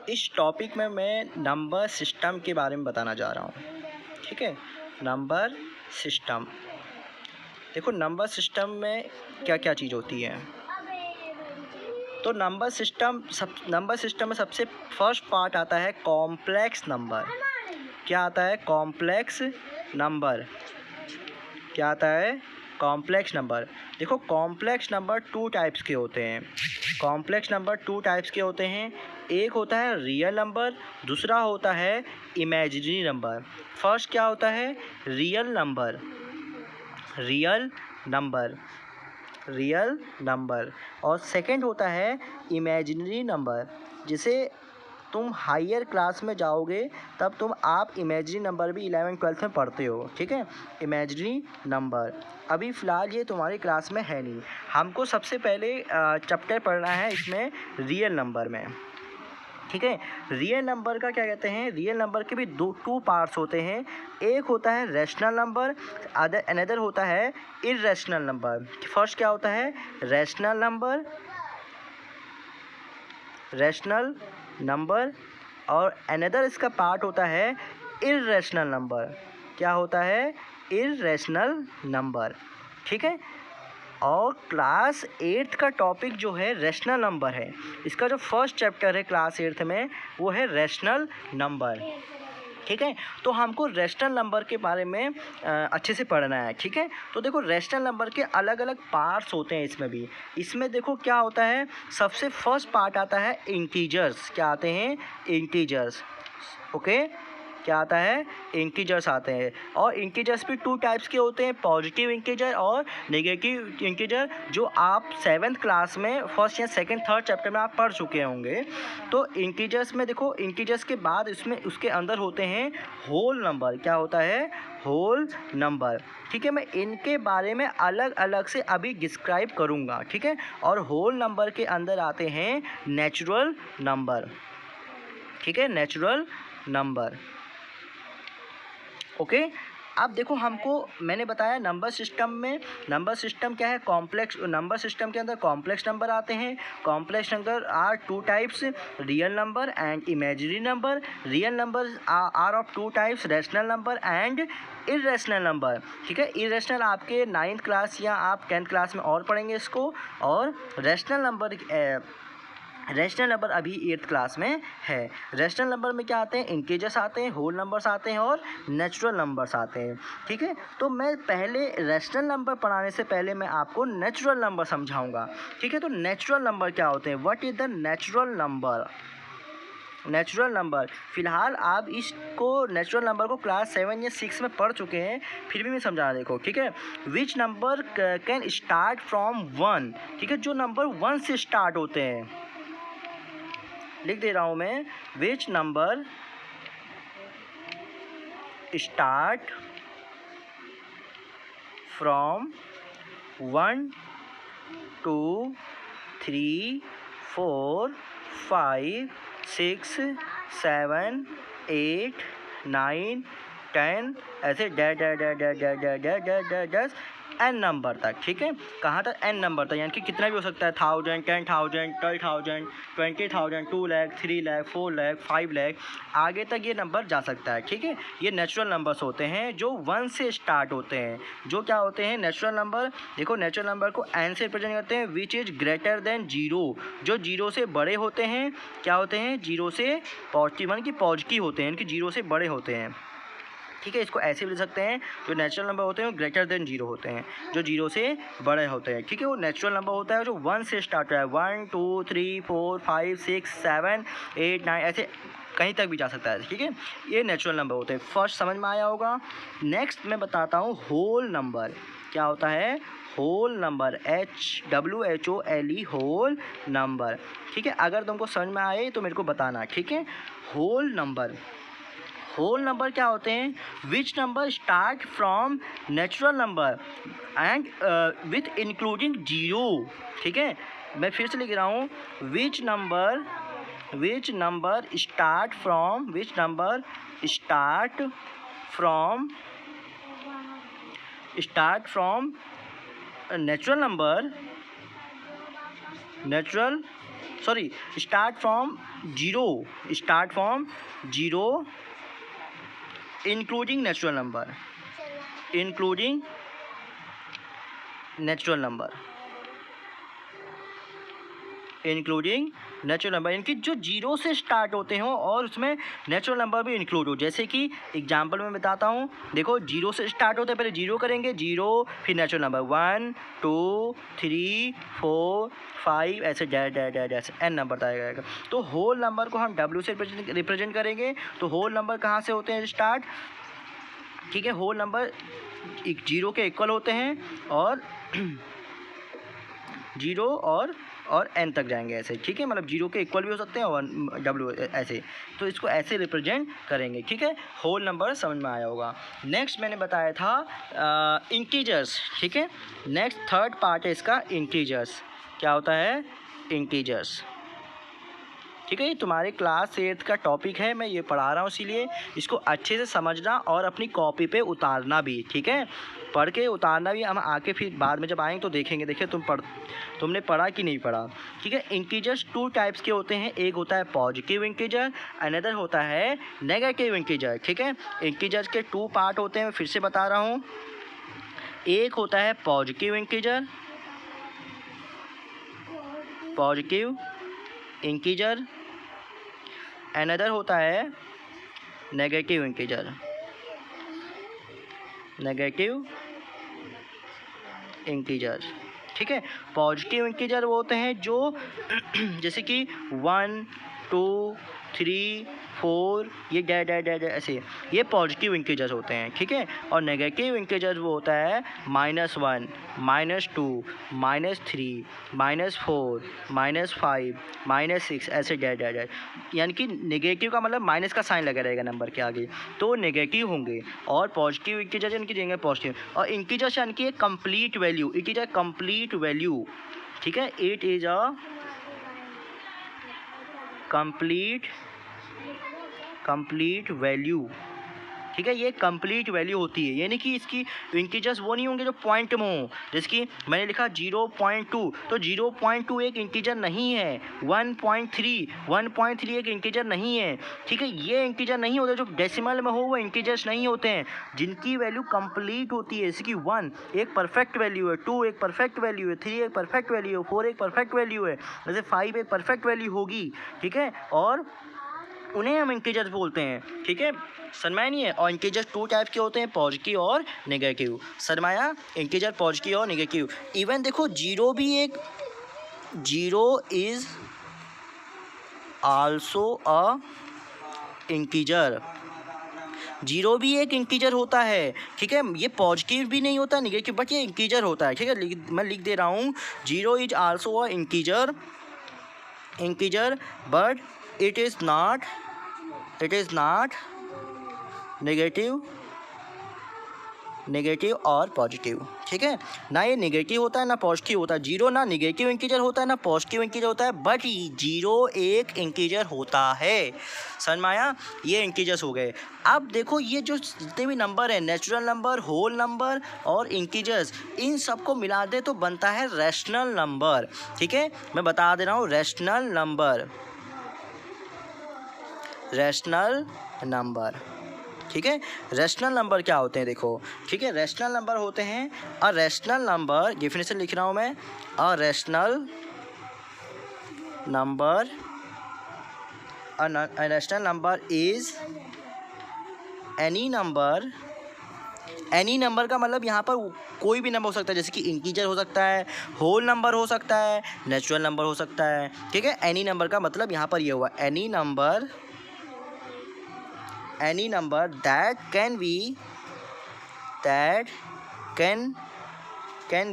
इस टॉपिक में मैं नंबर सिस्टम के बारे में बताना जा रहा हूँ। ठीक है, नंबर सिस्टम। देखो नंबर सिस्टम में क्या क्या चीज़ होती है। तो नंबर सिस्टम में सबसे फर्स्ट पार्ट आता है कॉम्प्लेक्स नंबर। क्या आता है? Complex number. क्या आता है? Complex number. देखो कॉम्प्लेक्स नंबर टू टाइप्स के होते हैं। कॉम्प्लेक्स नंबर टू टाइप्स के होते हैं। एक होता है रियल नंबर, दूसरा होता है इमेजिनरी नंबर। फर्स्ट क्या होता है? Real number. Real number, real number. और सेकंड होता है इमेजिनरी नंबर। जिसे तुम हायर क्लास में जाओगे तब आप इमेजिनरी नंबर भी 11th-12th में पढ़ते हो। ठीक है, इमेजिनरी नंबर। अभी फ़िलहाल ये तुम्हारी क्लास में है नहीं। हमको सबसे पहले चैप्टर पढ़ना है इसमें रियल नंबर में। ठीक है, रियल नंबर का क्या कहते हैं? रियल नंबर के भी टू पार्ट्स होते हैं। एक होता है रैशनल नंबर, अनदर होता है इर्रेशनल नंबर। फर्स्ट क्या होता है? Rational number, rational number. और अनदर इसका पार्ट होता है इर्रेशनल नंबर। क्या होता है? Irrational number. ठीक है, और क्लास 8th का टॉपिक जो है रैशनल नंबर है। इसका जो फर्स्ट चैप्टर है क्लास 8th में वो है रैशनल नंबर। ठीक है, तो हमको रैशनल नंबर के बारे में अच्छे से पढ़ना है। ठीक है, तो देखो रैशनल नंबर के अलग अलग पार्ट्स होते हैं इसमें भी। इसमें देखो क्या होता है, सबसे फर्स्ट पार्ट आता है इंटीजर्स। क्या आते हैं? इंटीजर्स। ओके, क्या आता है? इंटीजर्स आते हैं। और इंटीजर्स भी टू टाइप्स के होते हैं, पॉजिटिव इंटीजर और नेगेटिव इंटीजर, जो आप 7th क्लास में फर्स्ट या सेकंड थर्ड चैप्टर में आप पढ़ चुके होंगे। तो इंटीजर्स में देखो, इंटीजर्स के बाद इसमें उसके अंदर होते हैं होल नंबर। क्या होता है? Whole number. ठीक है, मैं इनके बारे में अलग अलग से अभी डिस्क्राइब करूँगा। ठीक है, और होल नंबर के अंदर आते हैं नेचुरल नंबर। ठीक है, नेचुरल नंबर। ओके, अब देखो हमको मैंने बताया नंबर सिस्टम में, नंबर सिस्टम क्या है? कॉम्प्लेक्स नंबर सिस्टम के अंदर कॉम्प्लेक्स नंबर आते हैं। Complex number are two types, real number and imaginary number. Real number are of two types, rational number and irrational number. ठीक है, इर्रेशनल आपके 9th क्लास या आप 10th क्लास में और पढ़ेंगे इसको। और रैशनल नंबर अभी 8th क्लास में है। रैशनल नंबर में क्या आते हैं? इंटीजर्स आते हैं, होल नंबर्स आते हैं और नेचुरल नंबर्स आते हैं। ठीक है, तो मैं पहले रैशनल नंबर पढ़ाने से पहले मैं आपको नेचुरल नंबर समझाऊंगा। ठीक है, तो नेचुरल नंबर क्या होते हैं? What is the natural number? Natural number, फ़िलहाल आप इसको नेचुरल नंबर को क्लास 7 या 6 में पढ़ चुके हैं, फिर भी मैं समझा देखो। ठीक है, which number can start from 1। ठीक है, जो नंबर 1 से स्टार्ट होते हैं, लिख दे रहा हूँ मैं, विच नंबर स्टार्ट फ्रॉम 1 2 3 4 5 6 7 8 9 10 ऐसे डैश एन नंबर तक। ठीक है, कहाँ तक? एन नंबर तक, यानी कि कितना भी हो सकता है, 1000 10,000 12,000 20,000 2 लाख 3 लाख 4 लाख 5 लाख, आगे तक ये नंबर जा सकता है। ठीक है, ये नेचुरल नंबर्स होते हैं जो 1 से स्टार्ट होते हैं। जो क्या होते हैं नेचुरल नंबर? देखो नेचुरल नंबर को एन से रिप्रेजेंट करते हैं, विच इज़ ग्रेटर देन 0। जो 0 से बड़े होते हैं, क्या होते हैं? 0 से पॉजिटिव, यानी कि पॉजिटिव होते हैं, यानी कि 0 से बड़े होते हैं। ठीक है, इसको ऐसे भी लिख सकते हैं, जो नेचुरल नंबर होते हैं वो ग्रेटर देन 0 होते हैं, जो 0 से बड़े होते हैं। ठीक है, वो नेचुरल नंबर होता है जो 1 से स्टार्ट होता है। 1 2 3 4 5 6 7 8 9 ऐसे कहीं तक भी जा सकता है। ठीक है, ये नेचुरल नंबर होते हैं। फर्स्ट समझ में आया होगा। नेक्स्ट मैं बताता हूँ होल नंबर। क्या होता है? Whole number, HWHOLE, whole number. ठीक है, अगर तुमको समझ में आए तो मेरे को बताना। ठीक है, होल नंबर, होल नंबर क्या होते हैं? Which number start from natural number and with including 0। ठीक है, मैं फिर से लिख रहा हूँ, which number start from natural sorry, start from zero including natural number, including natural number, इनकी जो जीरो से स्टार्ट होते हों और उसमें नेचुरल नंबर भी इंक्लूड हो। जैसे कि एग्जांपल में बताता हूँ, देखो जीरो से स्टार्ट होते हैं, पहले जीरो करेंगे, जीरो फिर नेचुरल नंबर 1 2 3 4 5 ऐसे डैश ऐसे एन नंबर आएगा। तो होल नंबर को हम डब्ल्यू से रिप्रेजेंट करेंगे। तो होल नंबर कहाँ से होते हैं स्टार्ट, ठीक है, होल नंबर जीरो के इक्वल होते हैं और जीरो और एन तक जाएंगे ऐसे, ठीक है, मतलब जीरो के इक्वल भी हो सकते हैं और डब्ल्यू ऐसे, तो इसको ऐसे रिप्रेजेंट करेंगे, ठीक है। होल नंबर समझ में आया होगा। नेक्स्ट मैंने बताया था इंटीजर्स, ठीक है। नेक्स्ट थर्ड पार्ट है इसका इंटीजर्स। क्या होता है इंटीजर्स, ठीक है। ये तुम्हारे क्लास 8 का टॉपिक है, मैं ये पढ़ा रहा हूँ, इसीलिए इसको अच्छे से समझना और अपनी कॉपी पे उतारना भी, ठीक है, पढ़ के उतारना भी। हम आके फिर बाद में जब आएंगे तो देखेंगे, देखिए तुमने पढ़ा कि नहीं पढ़ा, ठीक है। इंटीजर्स 2 टाइप्स के होते हैं, एक होता है पॉजिटिव इंटीजर, अनदर होता है नेगेटिव इंटीजर, ठीक है। इंटीजर्स के 2 पार्ट होते हैं, मैं फिर से बता रहा हूँ। एक होता है पॉजिटिव इंटीजर, अनदर होता है नेगेटिव इंटीजर, ठीक है। पॉजिटिव इंटीजर वो होते हैं जो जैसे कि 1 2 3 4 ये डैड ऐसे, ये पॉजिटिव इंटीजर्स होते हैं, ठीक है। और नेगेटिव इंटीजर्स वो होता है -1 -2 -3 -4 -5 -6 ऐसे डैड, यानी कि नेगेटिव का मतलब माइनस का साइन लगा रहेगा नंबर के आगे, तो नेगेटिव होंगे। और पॉजिटिव इंटीजर यानी कि देंगे पॉजिटिव, और इंटीजर्स यानी कि complete value, it is a complete value, ठीक है। It is a complete value, ठीक है, ये कंप्लीट वैल्यू होती है, यानी कि इसकी इंटीजर्स वो नहीं होंगे जो पॉइंट में हो। जैसे कि मैंने लिखा 0.2, तो 0.2 एक इंटीजर नहीं है। 1.3 एक इंटीजर नहीं है, ठीक है। ये इंटीजर नहीं होते, जो डेसिमल में हो वो इंटीजर्स नहीं होते हैं, जिनकी वैल्यू कंप्लीट होती है। जैसे कि 1 एक परफेक्ट वैल्यू है, 2 एक परफेक्ट वैल्यू है, 3 एक परफेक्ट वैल्यू है, 4 एक परफेक्ट वैल्यू है, जैसे 5 एक परफेक्ट वैल्यू होगी, ठीक है। और उन्हें हम इंटीजर्स बोलते हैं, ठीक है, सरमाया नहीं है। और इंटीजर 2 टाइप के होते हैं, पॉजिटिव और नेगेटिव। सरमाया इंटीजर पॉजिटिव और नेगेटिव। इवन देखो zero is also a integer, zero भी एक इंटीजर होता है, ठीक है। ये पॉजिटिव भी नहीं होता, नेगेटिव, बट ये इंटीजर होता है, ठीक है। मैं लिख दे रहा हूँ, zero is also a integer but it is not negative और पॉजिटिव, ठीक है। ना ये नेगेटिव होता है ना पॉजिटिव होता है, जीरो ना नेगेटिव इंटीजर होता है ना पॉजिटिव इंटीजर होता है, बट जीरो एक इंटीजर होता है। समझ में आया, ये इंटीजर्स हो गए। अब देखो ये जो जितने भी नंबर है, नेचुरल नंबर, होल नंबर और इंटीजर्स, इन सबको मिला दे तो बनता है रैशनल नंबर, ठीक है। मैं बता दे रहा हूँ, रैशनल नंबर, ठीक है। रैशनल नंबर क्या होते हैं देखो, ठीक है। रैशनल नंबर होते हैं, अ रैशनल नंबर, डेफिनेशन लिख रहा हूँ मैं, अ rational number is any number का मतलब यहाँ पर कोई भी नंबर हो सकता है, जैसे कि इंटीजर हो सकता है, होल नंबर हो सकता है, नेचुरल नंबर हो सकता है, ठीक है। एनी नंबर का मतलब यहाँ पर ये हुआ, any number that can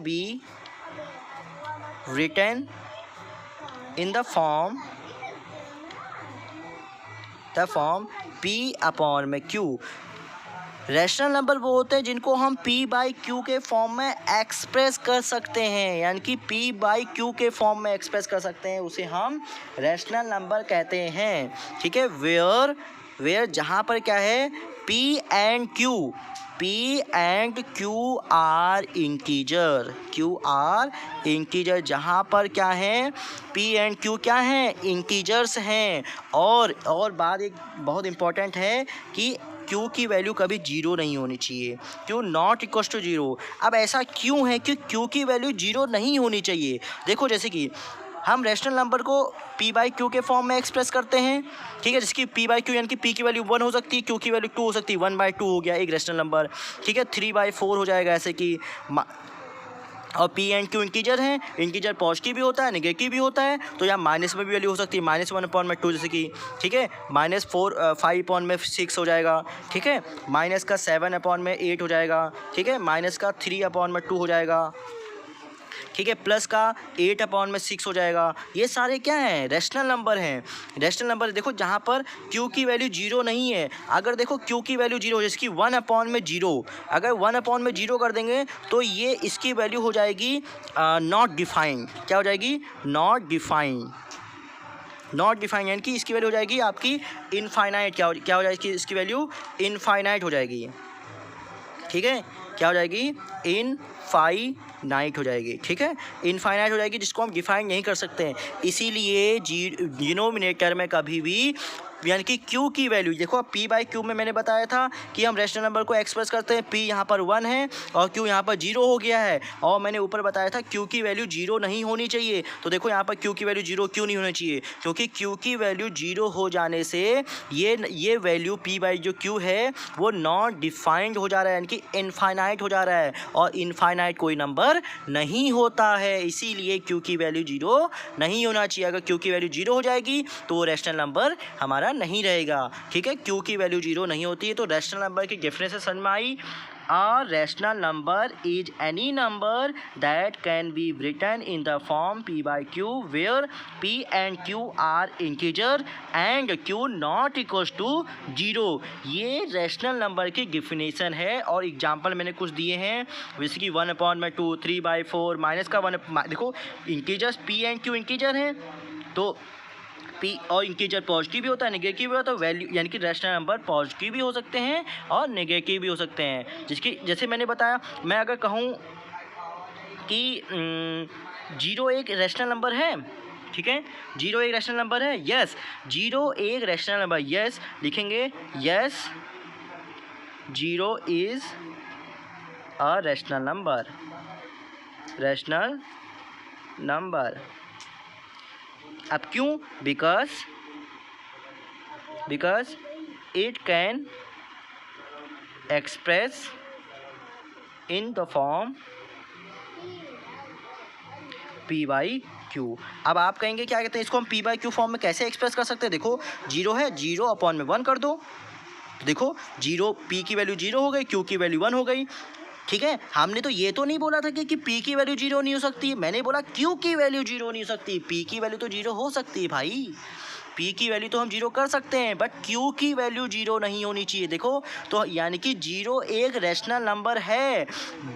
be written in the form p upon में q। रैशनल नंबर वो होते हैं जिनको हम p/q के फॉर्म में एक्सप्रेस कर सकते हैं, यानी कि p/q के फॉर्म में एक्सप्रेस कर सकते हैं, उसे हम रैशनल नंबर कहते हैं, ठीक है। वेयर जहाँ पर क्या है, P and Q are integer, जहाँ पर क्या है, P एंड Q क्या हैं, इंटीजर्स हैं। और बात एक बहुत इम्पॉर्टेंट है कि Q की वैल्यू कभी जीरो नहीं होनी चाहिए, Q not equal to zero. अब ऐसा क्यों है कि Q की वैल्यू जीरो नहीं होनी चाहिए? देखो जैसे कि हम रैशनल नंबर को P/Q के फॉर्म में एक्सप्रेस करते हैं, ठीक है, जिसकी P/Q यानी कि P की वैल्यू 1 हो सकती है, Q की वैल्यू 2 हो सकती है, 1/2 हो गया एक रैशनल नंबर, ठीक है, 3/4 हो जाएगा ऐसे कि। और P एंड Q इंटीजर हैं, इंटीजर पॉजिटिव भी होता है, नेगेटिव भी होता है, तो यहाँ माइनस में भी वैल्यू हो सकती है, -1/2 जैसे कि, ठीक है, -5/6 हो जाएगा, ठीक है, माइनस का 7/8 हो जाएगा, ठीक है, माइनस का 3/2 हो जाएगा, ठीक है, प्लस का 8/6 हो जाएगा। ये सारे क्या हैं, रैशनल नंबर हैं। रैशनल नंबर देखो जहाँ पर Q की वैल्यू जीरो नहीं है। अगर देखो Q की वैल्यू जीरो, जैसे कि 1/0, अगर 1/0 कर देंगे तो ये इसकी वैल्यू हो जाएगी नॉट डिफाइंड। क्या हो जाएगी, नॉट डिफाइंड यानी कि इसकी वैल्यू हो जाएगी आपकी इनफाइनाइट। क्या हो जाएगी इसकी वैल्यू, इनफाइनाइट हो जाएगी, ठीक है, क्या हो जाएगी, इनफाइनाइट हो जाएगी, ठीक है, इनफाइनाइट हो जाएगी, जिसको हम डिफाइन नहीं कर सकते हैं। इसीलिए डिनोमिनेटर में कभी भी यानी कि Q की वैल्यू देखो, P/Q में मैंने बताया था कि हम रैशनल नंबर को एक्सप्रेस करते हैं, P यहाँ पर 1 है और Q यहाँ पर 0 हो गया है, और मैंने ऊपर बताया था Q की वैल्यू 0 नहीं होनी चाहिए। तो देखो यहाँ पर Q की वैल्यू 0 क्यों नहीं होनी चाहिए, क्योंकि Q की वैल्यू 0 हो जाने से ये वैल्यू P/Q है वो नॉट डिफाइंड हो जा रहा है, यानी कि इनफाइनाइट हो जा रहा है, और इनफाइनाइट कोई नंबर नहीं होता है। इसीलिए Q की वैल्यू 0 नहीं होना चाहिए। अगर Q की वैल्यू 0 हो जाएगी तो रैशनल नंबर हमारा नहीं रहेगा, ठीक है, Q की वैल्यू 0 नहीं होती है। तो रैशनल नंबर की डेफिनेशन समझ में आई। A rational number is any number that can be written in the form P/Q where P and Q are integer and Q not equals to 0। ये रैशनल नंबर की definition है, और example मैंने कुछ दिए हैं, जैसे कि 1/2, 3/4, माइनस का 1। देखो integers P and Q integer हैं, तो P और इंटीजर पॉजिटिव भी होता है, नेगेटिव भी होता है, वैल्यू यानी कि रैशनल नंबर पॉजिटिव भी हो सकते हैं और नेगेटिव भी हो सकते हैं। जैसे मैंने बताया, मैं अगर कहूँ कि 0 एक रैशनल नंबर है, ठीक है, 0 एक रैशनल नंबर है, यस, 0 एक रैशनल नंबर, यस लिखेंगे, yes 0 is a rational number. अब क्यों, because it can express in the form P/Q। अब आप कहेंगे क्या कहते हैं, इसको हम P/Q फॉर्म में कैसे एक्सप्रेस कर सकते हैं? देखो 0 है, 0/1 कर दो, देखो 0, P की वैल्यू 0 हो गई, Q की वैल्यू 1 हो गई, ठीक है। हमने तो ये तो नहीं बोला था कि P की वैल्यू 0 नहीं हो सकती, मैंने बोला Q की वैल्यू 0 नहीं हो सकती। P की वैल्यू तो 0 हो सकती है भाई, P की वैल्यू तो हम 0 कर सकते हैं, बट Q की वैल्यू 0 नहीं होनी चाहिए। देखो तो यानी कि 0 एक रैशनल नंबर है,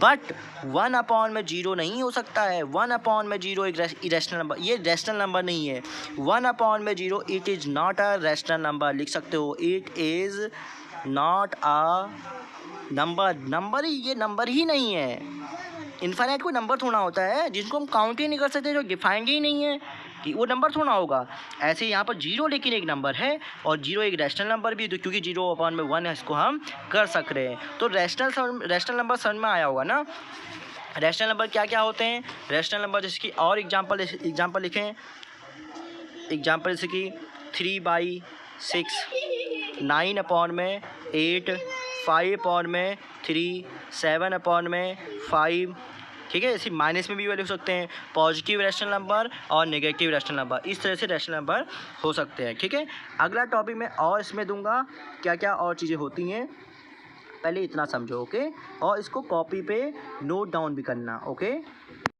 बट 1/0 नहीं हो सकता है। 1/0 एक रैशनल नंबर, ये रैशनल नंबर नहीं है। 1/0 it is not a rational number, लिख सकते हो, it is not a number ही, ये नंबर ही नहीं है। इनफाइनाइट कोई नंबर थोड़ा होता है जिसको हम काउंट ही नहीं कर सकते, जो डिफाइंड ही नहीं है, कि वो नंबर थोड़ा होगा। ऐसे यहाँ पर 0 लेकिन एक नंबर है, और 0 एक रैशनल नंबर भी, तो क्योंकि 0/1 है, इसको हम कर सक रहे हैं। तो रैशनल नंबर समझ में आया होगा ना। रैशनल नंबर क्या क्या होते हैं, रैशनल नंबर जैसे कि, और एग्जाम्पल लिखें, एग्जाम्पल जैसे कि 3/6, 9/8, 5/3, 7/5, ठीक है। इसी माइनस में भी वैल्यू हो सकते हैं, पॉजिटिव रैशनल नंबर और नेगेटिव रैशनल नंबर, इस तरह से रैशनल नंबर हो सकते हैं, ठीक है। अगला टॉपिक में और इसमें दूंगा क्या क्या और चीज़ें होती हैं, पहले इतना समझो, ओके, और इसको कॉपी पे नोट डाउन भी करना, ओके।